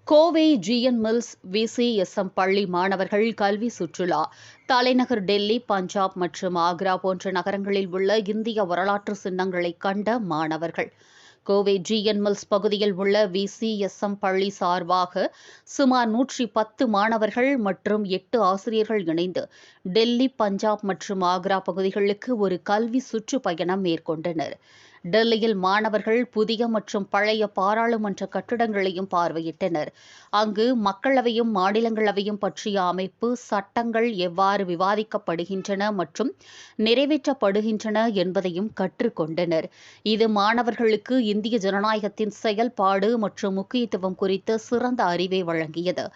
Kovai GN mills விசிஎஸ்எம் பள்ளி மாணவர்கள் கல்வி சுற்றுலா தலைநகர் டெல்லி, பஞ்சாப் மற்றும் ஆக்ரா போன்ற நகரங்களில் உள்ள இந்திய வரலாற்று சின்னங்களை கண்ட மாணவர்கள். கோவை ஜிஎன் மில்ஸ் பகுதியில் உள்ள விசிஎஸ்எம் பள்ளி சார்பாக சுமார் 110 மாணவர்கள் மற்றும் 8 ஆசிரியர்கள் இணைந்து டெல்லி, பஞ்சாப் மற்றும் ஆக்ரா பகுதிகளுக்கு ஒரு கல்வி சுற்றுப்பயணம் மேற்கொண்டனர். டெல்லியில் மாணவர்கள் புதிய மற்றும் பழைய பாராளுமன்ற கட்டிடங்களையும் பார்வையிட்டனர். அங்கு மக்களவையும் மாநிலங்களவையும் பற்றிய அமைப்பு, சட்டங்கள் எவ்வாறு விவாதிக்கப்படுகின்றன மற்றும் நிறைவேற்றப்படுகின்றன என்பதையும் கற்றுக்கொண்டனர். இது மாணவர்களுக்கு இந்திய ஜனநாயகத்தின் செயல்பாடு மற்றும் முக்கியத்துவம் குறித்த சிறந்த அறிவை வழங்கியது.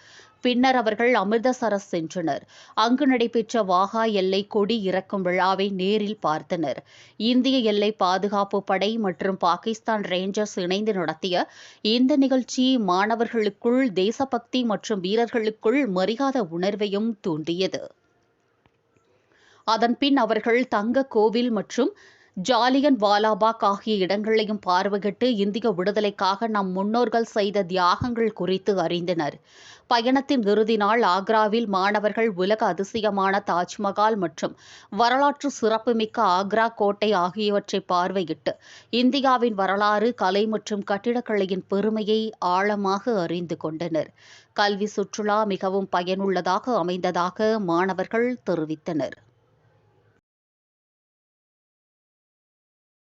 பின்னர் அவர்கள் அமிர்தசரஸ் சென்றனர். அங்கு நடைபெற்ற வாகா எல்லை கொடி இறக்கும் விழாவை நேரில் பார்த்தனர். இந்திய எல்லை பாதுகாப்பு படை மற்றும் பாகிஸ்தான் ரேஞ்சர்ஸ் இணைந்து நடத்திய இந்த நிகழ்ச்சி மாணவர்களுக்குள் தேசபக்தி மற்றும் வீரர்களுக்குள் மரியாதை உணர்வையும் தூண்டியது. அதன்பின் அவர்கள் தங்க கோவில் மற்றும் ஜாலியன் வாலாபாக் ஆகிய இடங்களையும் பார்வையிட்டு இந்திய விடுதலைக்காக நம் முன்னோர்கள் செய்த தியாகங்கள் குறித்து அறிந்தனர். பயணத்தின் இறுதி நாள் ஆக்ராவில் மாணவர்கள் உலக அதிசயமான தாஜ்மஹால் மற்றும் வரலாற்று சிறப்புமிக்க ஆக்ரா கோட்டை ஆகியவற்றை பார்வையிட்டு இந்தியாவின் வரலாறு, கலை மற்றும் கட்டிடக்கலையின் பெருமையை ஆழமாக அறிந்து கொண்டனர். கல்வி சுற்றுலா மிகவும் பயனுள்ளதாக அமைந்ததாக மாணவர்கள் தெரிவித்தனர்.